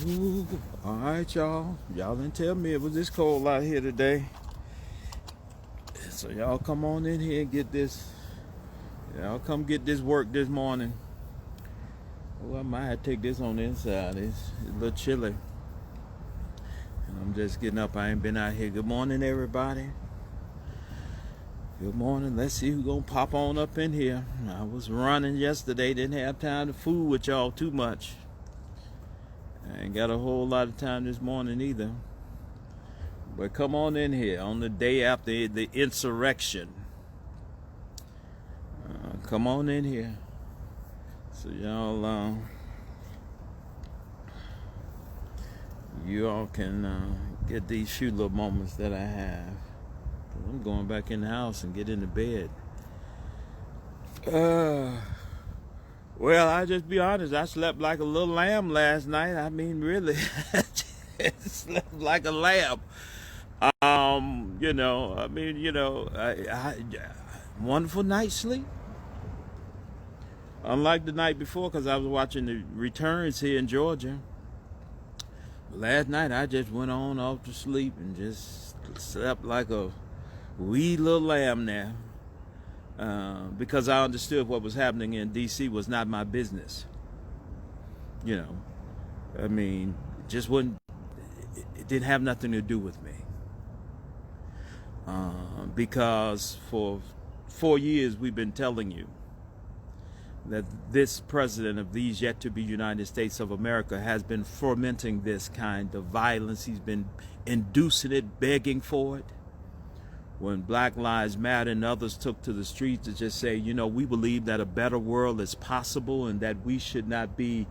Ooh, all right, y'all. Y'all didn't tell me it was this cold out here today. So y'all come on in here and get this. Y'all come get this work this morning. Well, I might have to take this on the inside. It's a little chilly. And I'm just getting up. I ain't been out here. Good morning, everybody. Good morning. Let's see who's going to pop on up in here. I was running yesterday. Didn't have time to fool with y'all too much. I ain't got a whole lot of time this morning either. But come on in here on the day after the insurrection. Come on in here. So y'all, you all can get these few little moments that I have. I'm going back in the house and get into bed. Well, I just be honest. I slept like a little lamb last night. I mean, really, slept like a lamb. Wonderful night's sleep. Unlike the night before, because I was watching the returns here in Georgia. Last night, I just went on off to sleep and just slept like a wee little lamb there. Because I understood what was happening in D.C. was not my business. I mean, just wouldn't. It didn't have nothing to do with me. Because for 4 years we've been telling you that this president of these yet to be United States of America has been fomenting this kind of violence. He's been inducing it, begging for it. When Black Lives Matter and others took to the streets to just say, we believe that a better world is possible and that we should not be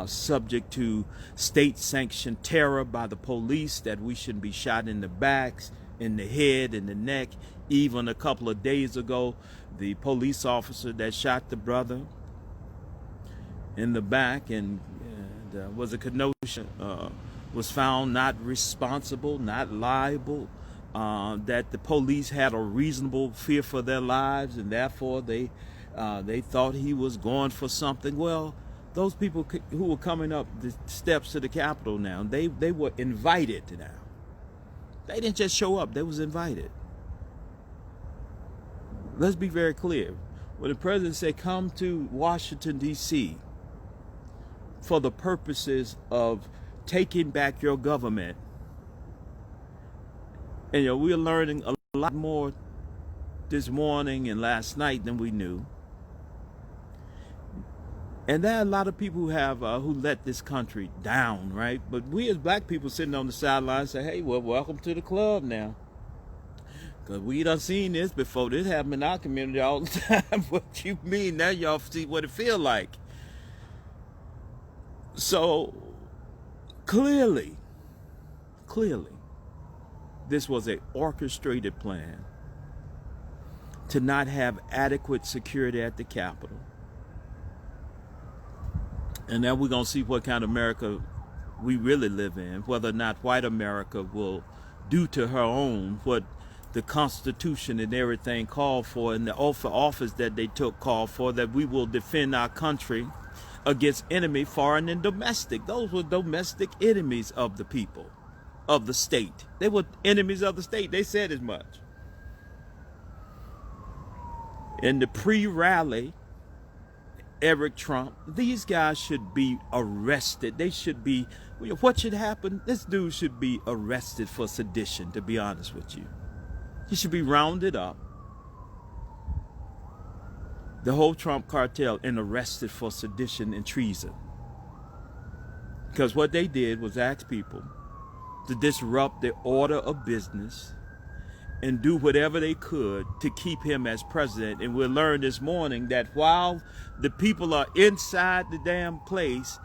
subject to state-sanctioned terror by the police, that we shouldn't be shot in the backs, in the head, in the neck. Even a couple of days ago, the police officer that shot the brother in the back and was a connotation, was found not responsible, not liable. That the police had a reasonable fear for their lives, and therefore they thought he was going for something. Well, those people who were coming up the steps to the Capitol now, they were invited now. They didn't just show up; they was invited. Let's be very clear. When the president said, "Come to Washington D.C. for the purposes of taking back your government," and we're learning a lot more this morning and last night than we knew. And there are a lot of people who have who let this country down, right? But we as black people sitting on the sidelines say, "Hey, well, welcome to the club now." Because we done seen this before. This happened in our community all the time. What you mean? Now y'all see what it feel like. So, clearly, this was an orchestrated plan to not have adequate security at the Capitol. And now we're going to see what kind of America we really live in, whether or not white America will do to her own what the Constitution and everything called for, and the oath of office that they took called for, that we will defend our country against enemy, foreign and domestic. Those were domestic enemies of the people, of the state. They were enemies of the state. They said as much. In the pre-rally, Eric Trump, these guys should be arrested. They should be, what should happen? This dude should be arrested for sedition, to be honest with you. He should be rounded up, the whole Trump cartel, and arrested for sedition and treason. Because what they did was ask people to disrupt the order of business and do whatever they could to keep him as president. And we'll learn this morning that while the people are inside the damn place,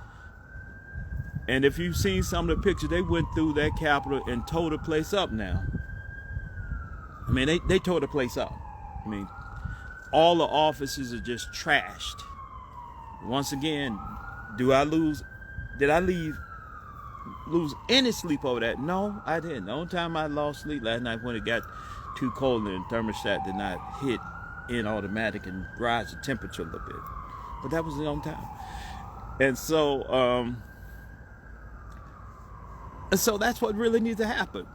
and if you've seen some of the pictures, they went through that Capitol and tore the place up now. I mean, they tore the place up. I mean, all the offices are just trashed. Once again, did I lose any sleep over that? No, I didn't. The only time I lost sleep last night when it got too cold and the thermostat did not hit in automatic and rise the temperature a little bit. But that was the only time. And so And so that's what really needs to happen.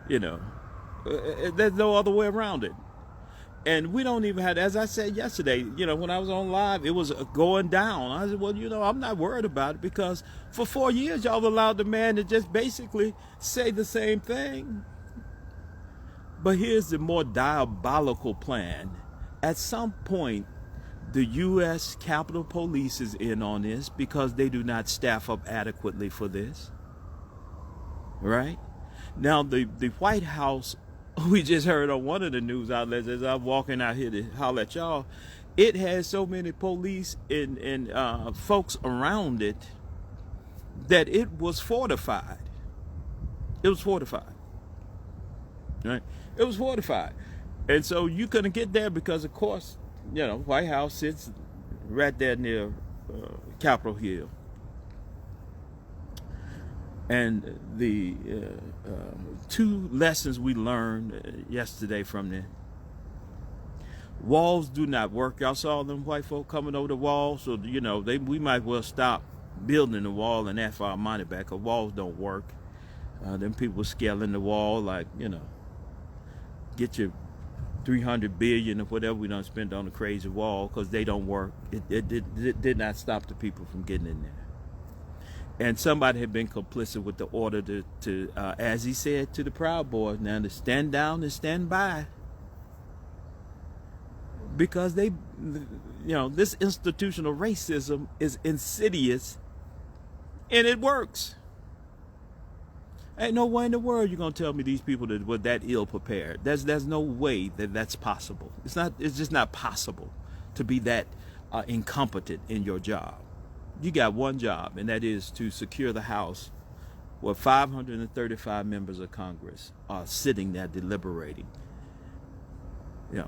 You know, there's no other way around it. And we don't even have, as I said yesterday, when I was on live, it was going down. I said, well, I'm not worried about it, because for 4 years, y'all allowed the man to just basically say the same thing. But here's the more diabolical plan. At some point, the U.S. Capitol Police is in on this, because they do not staff up adequately for this. Right? Now, the White House, we just heard on one of the news outlets as I'm walking out here to holler at y'all, it has so many police and folks around it that it was fortified. It was fortified. Right? It was fortified. And so you couldn't get there because, of course, White House sits right there near Capitol Hill. And the two lessons we learned yesterday from the walls do not work. Y'all saw them white folk coming over the wall, so we might well stop building the wall and ask for our money back. Cause walls don't work. Them people scaling the wall like get your 300 billion or whatever we done spend on the crazy wall, because they don't work. It did not stop the people from getting in there. And somebody had been complicit with the order to as he said to the Proud Boys, now to stand down and stand by. Because this institutional racism is insidious, and it works. Ain't no way in the world you're gonna tell me these people that were that ill prepared. There's no way that's possible. It's just not possible to be that incompetent in your job. You got one job, and that is to secure the House, where 535 members of Congress are sitting there deliberating.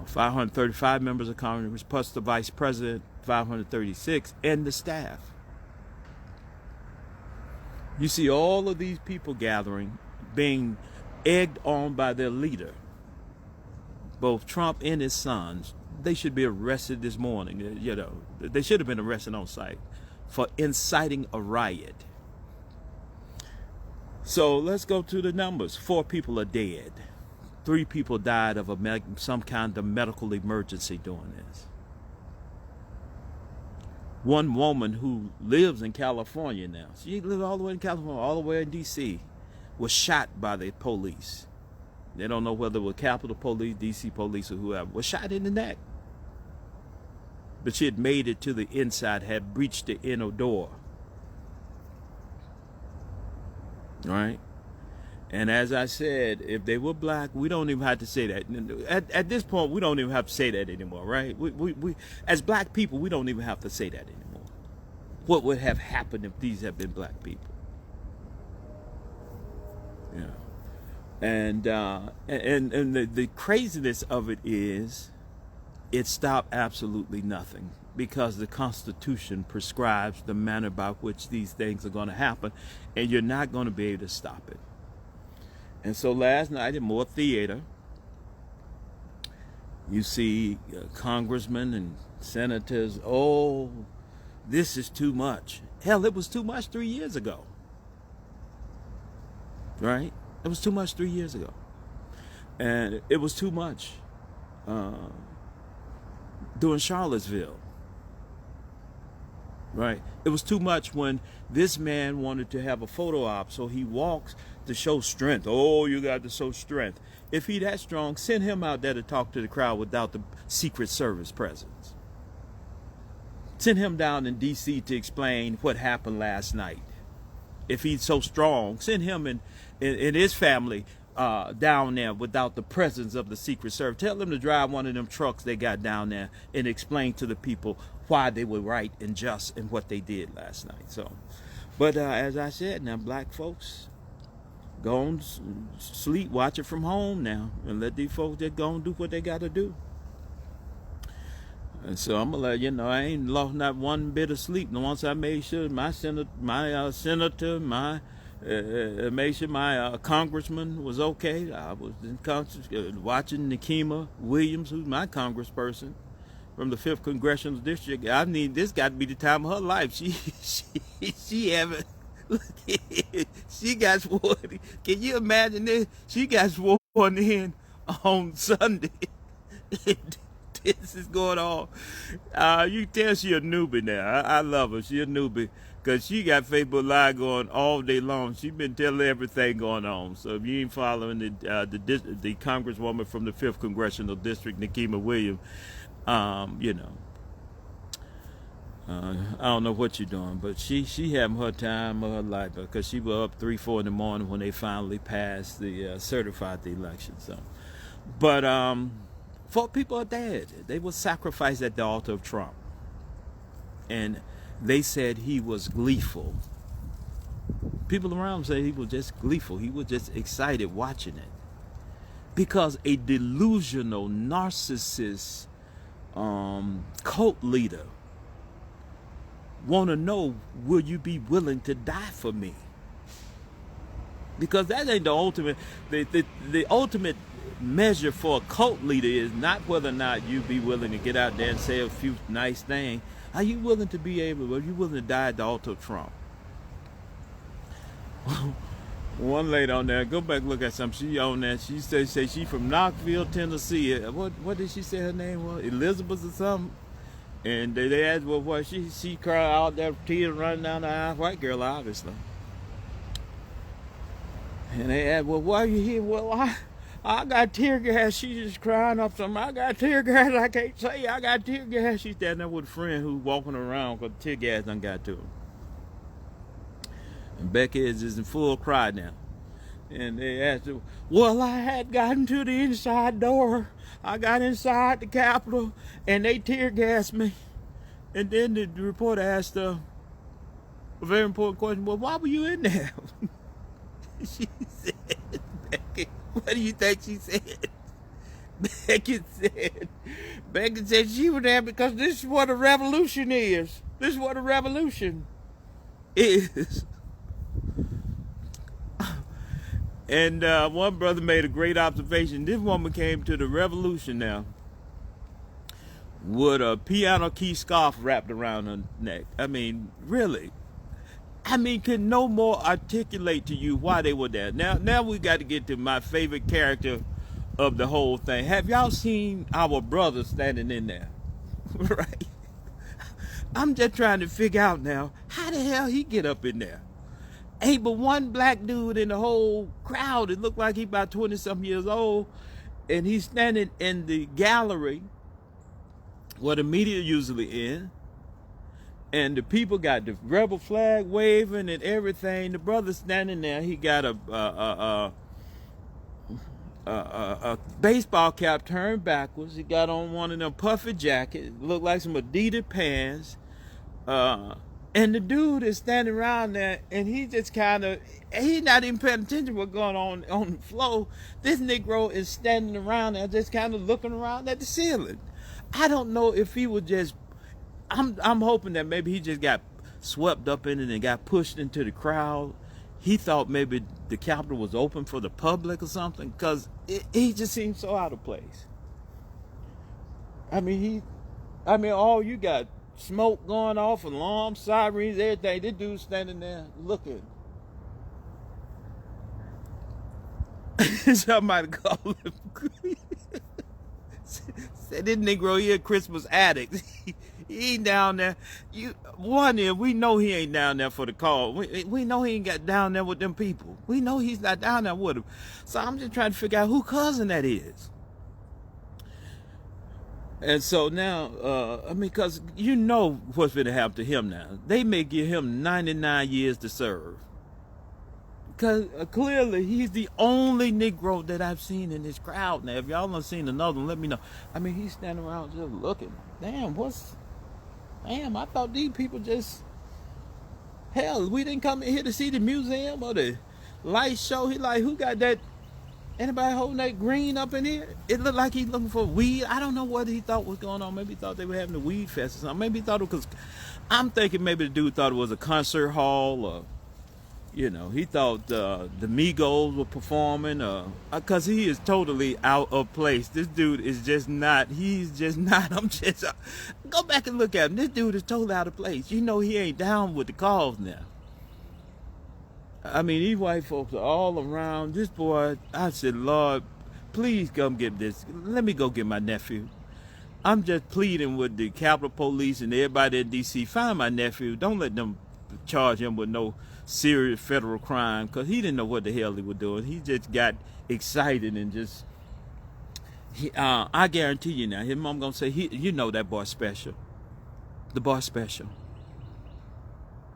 535 members of Congress plus the Vice President, 536, and the staff. You see all of these people gathering, being egged on by their leader, both Trump and his sons. They should be arrested this morning. They should have been arrested on site for inciting a riot. So let's go to the numbers. 4 people are dead. 3 people died of some kind of medical emergency doing this. One woman who lives in California now, she lives all the way in California, all the way in D.C., was shot by the police. They don't know whether it was Capitol Police, D.C. Police, or whoever, was shot in the neck. But she had made it to the inside, had breached the inner door. Right? And as I said, if they were black, we don't even have to say that. At this point, we don't even have to say that anymore, right? We as black people, we don't even have to say that anymore. What would have happened if these had been black people? And the craziness of it is, it stopped absolutely nothing, because the Constitution prescribes the manner by which these things are going to happen, and you're not going to be able to stop it. And so last night, in more theater, you see congressmen and senators, oh, this is too much. Hell, it was too much 3 years ago. Right? It was too much 3 years ago. And it was too much during Charlottesville. Right? It was too much when this man wanted to have a photo op, so he walks to show strength. Oh, you got to show strength. If he that strong, send him out there to talk to the crowd without the Secret Service presence. Send him down in D.C. to explain what happened last night. If he's so strong, send him and his family down there without the presence of the Secret Service. Tell them to drive one of them trucks they got down there and explain to the people why they were right and just in what they did last night. So, but as I said, now black folks, go on sleep, watch it from home now, and let these folks just go and do what they got to do. And so I'm gonna let you know, I ain't lost not one bit of sleep. And once I made sure my senator, made sure my congressman was okay. I was in watching Nikema Williams, who's my congressperson from the 5th Congressional District. I mean, this got to be the time of her life. She having She got sworn. Can you imagine this? She got sworn in on Sunday. This is going on. You tell she a newbie now. I love her. She a newbie because she got Facebook Live going all day long. She been telling everything going on. So if you ain't following the Congresswoman from the 5th Congressional District, Nikema Williams, you know, I don't know what you're doing, but she having her time of her life because she was up 3-4 in the morning when they finally passed certified the election. So, but 4 people are dead. They were sacrificed at the altar of Trump, and they said he was gleeful. People around him say he was just gleeful. He was just excited watching it because a delusional narcissist cult leader want to know, will you be willing to die for me? Because that ain't the ultimate. The ultimate measure for a cult leader is not whether or not you be willing to get out there and say a few nice things. Are you willing to be able? Are you willing to die at the altar of Trump? One lady on there, go back and look at something. She on there. She say she from Knoxville, Tennessee. What did she say her name was? Elizabeth or something? And they asked, well, what she cried out there, tears running down the eye. White girl, obviously. And they asked, well, why are you here? Well, I got tear gas. She just crying up something. I got tear gas. I can't say I got tear gas. She's standing there with a friend who's walking around because tear gas done got to him. And Becky is just in full cry now. And they asked her, well, I had gotten to the inside door. I got inside the Capitol, and they tear gassed me. And then the reporter asked her a very important question. Well, why were you in there? She said, Becky, what do you think she said? Becky said she was there because this is what a revolution is. This is what a revolution is. And one brother made a great observation. This woman came to the revolution now with a piano key scarf wrapped around her neck. I mean, really. I mean, could no more articulate to you why they were there. Now we got to get to my favorite character of the whole thing. Have y'all seen our brother standing in there? Right? I'm just trying to figure out now, how the hell he get up in there? Ain't but one black dude in the whole crowd. It looked like he about 20-something years old. And he's standing in the gallery where the media usually in. And the people got the rebel flag waving and everything. The brother standing there, he got a baseball cap turned backwards. He got on one of them puffy jackets. Looked like some Adidas pants. And the dude is standing around there, and he just kind of, he's not even paying attention to what's going on the floor. This Negro is standing around there, just kind of looking around at the ceiling. I don't know if he was just, I'm hoping that maybe he just got swept up in it and got pushed into the crowd. He thought maybe the Capitol was open for the public or something, because he just seemed so out of place. I mean, all you got, smoke going off, alarms, sirens, everything. This dude standing there looking. Somebody called him. Said this Negro here, Christmas addict. He ain't down there. We know he ain't down there for the call. We know he ain't got down there with them people. We know he's not down there with them. So I'm just trying to figure out who cousin that is. And so now, because you know what's going to happen to him now. They may give him 99 years to serve. Because clearly he's the only Negro that I've seen in this crowd. Now, if y'all done seen another one, let me know. I mean, he's standing around just looking. Damn, I thought these people just, hell, we didn't come in here to see the museum or the light show. He like, who got that? Anybody holding that green up in here? It looked like he's looking for weed. I don't know what he thought was going on. Maybe he thought they were having a weed fest or something. Maybe he thought it was, I'm thinking maybe the dude thought it was a concert hall, or, you know, he thought the Migos were performing, because he is totally out of place. This dude is just not, go back and look at him. This dude is totally out of place. You know he ain't down with the cause now. I mean, these white folks are all around. This boy, I said, Lord, please come get this. Let me go get my nephew. I'm just pleading with the Capitol Police and everybody in D.C. Find my nephew. Don't let them charge him with no serious federal crime, because he didn't know what the hell he was doing. He just got excited and just. I guarantee you now, his mom gonna say, you know that boy special. The boy special.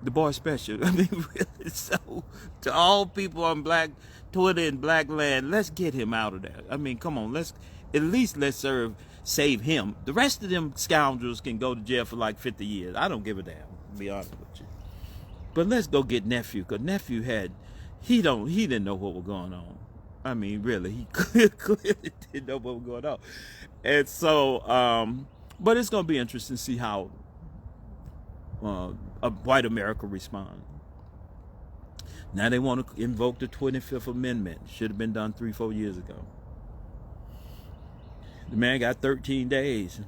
The boy special. I mean, really. So, to all people on Black Twitter and Black Land, let's get him out of there. I mean, come on, let's save him. The rest of them scoundrels can go to jail for like 50 years. I don't give a damn, to be honest with you. But let's go get Nephew, because Nephew he didn't know what was going on. I mean, really, he clearly didn't know what was going on. And so, but it's going to be interesting to see how white America respond. Now they want to invoke the 25th Amendment. Should have been done 3-4 years ago. The man got 13 days.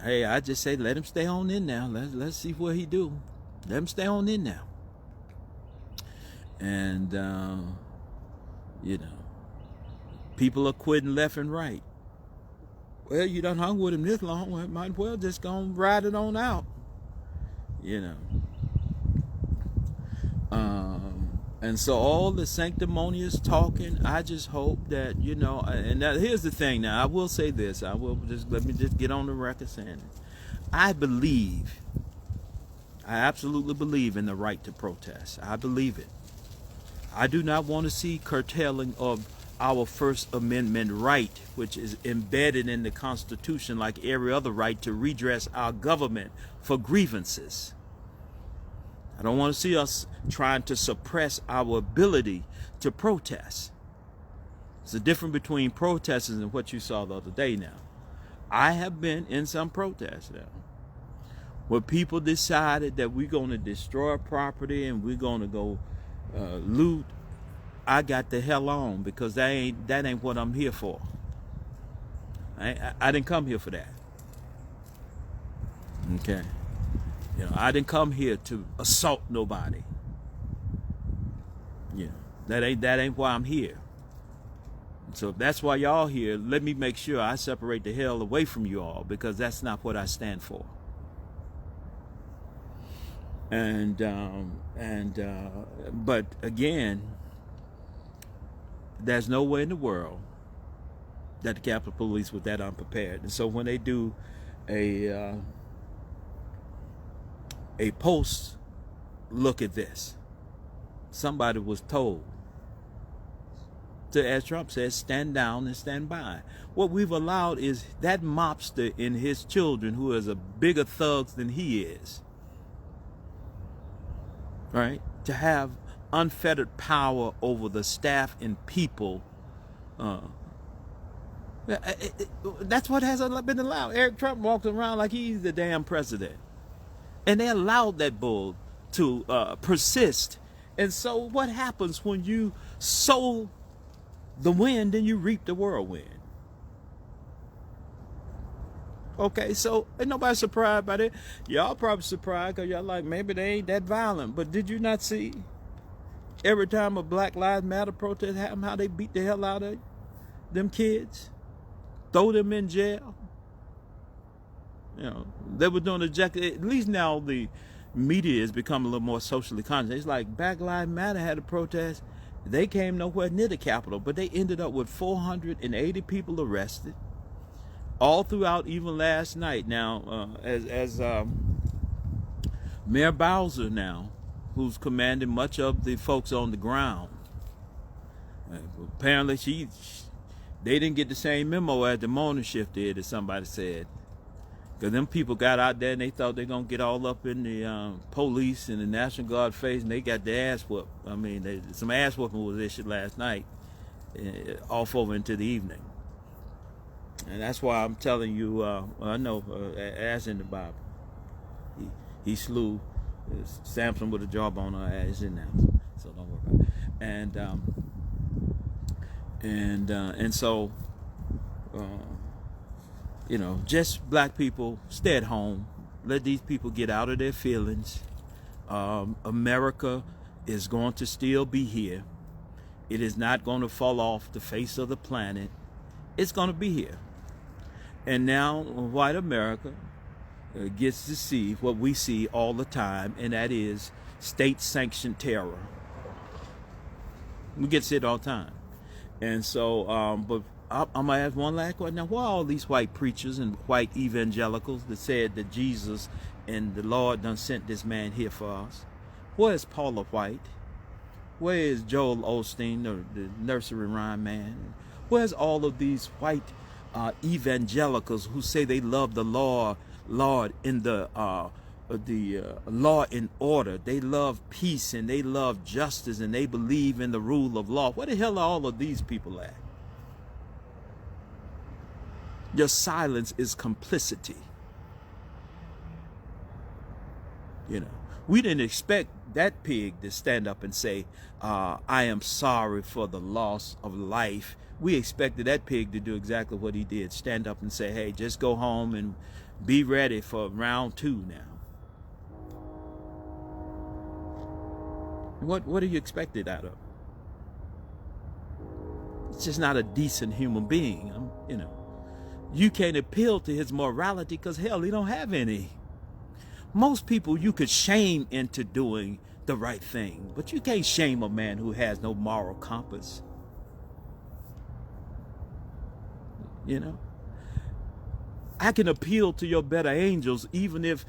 Hey, I just say let him stay on in now. Let's see what he do. Let him stay on in now. And you know, people are quitting left and right. Well, you done hung with him this long, well, might as well just go and ride it on out. You know. And so all the sanctimonious talking, I just hope that, you know, and now, here's the thing now, I will say this, let me just get on the record saying it. I absolutely believe in the right to protest. I believe it. I do not want to see curtailing of our First Amendment right, which is embedded in the Constitution like every other right to redress our government for grievances. I don't want to see us trying to suppress our ability to protest. It's the difference between protesters and what you saw the other day now. I have been in some protests now, where people decided that we're going to destroy property and we're going to go loot. I got the hell on, because that ain't what I'm here for. I didn't come here for that. Okay. You know, I didn't come here to assault nobody. You know, that ain't why I'm here. So if that's why y'all here, let me make sure I separate the hell away from you all, because that's not what I stand for. But again, there's no way in the world that the Capitol Police was that unprepared. And so when they do a post, look at this. Somebody was told to, as Trump says, stand down and stand by. What we've allowed is that mobster and his children, who is a bigger thugs than he is, right, to have unfettered power over the staff and people. That's what has been allowed. Eric Trump walks around like he's the damn president. And they allowed that bull to persist. And so what happens when you sow the wind and you reap the whirlwind? Okay, so ain't nobody surprised by that. Y'all probably surprised because y'all like, maybe they ain't that violent. But did you not see every time a Black Lives Matter protest happened, how they beat the hell out of them kids? Throw them in jail? You know, they were doing at least now the media has become a little more socially conscious. It's like Black Lives Matter had a protest. They came nowhere near the Capitol, but they ended up with 480 people arrested all throughout, even last night. Now, as Mayor Bowser now, who's commanding much of the folks on the ground, apparently they didn't get the same memo as the morning shift did, as somebody said. Because them people got out there and they thought they're going to get all up in the police and the National Guard face, and they got their ass whooped. I mean, some ass whooping was issued last night, off over into the evening. And that's why I'm telling you, I know, as in the Bible, he slew Samson with a jawbone on ass in there. So don't worry about it. And so, you know, just black people, stay at home. Let these people get out of their feelings. America is going to still be here. It is not going to fall off the face of the planet. It's going to be here. And now white America gets to see what we see all the time, and that is state-sanctioned terror. We get to see it all the time. And so, but I'm going to ask one last question. Now, why all these white preachers and white evangelicals that said that Jesus and the Lord done sent this man here for us? Where is Paula White? Where is Joel Osteen, the nursery rhyme man? Where's all of these white evangelicals who say they love the Lord in the law and order? They love peace and they love justice and they believe in the rule of law. Where the hell are all of these people at? Your silence is complicity. You know, we didn't expect that pig to stand up and say, I am sorry for the loss of life. We expected that pig to do exactly what he did. Stand up and say, hey, just go home and be ready for round 2 now. What are you expected out of? It's just not a decent human being. You know, you can't appeal to his morality because, hell, he don't have any. Most people you could shame into doing the right thing, but you can't shame a man who has no moral compass. You know, I can appeal to your better angels even if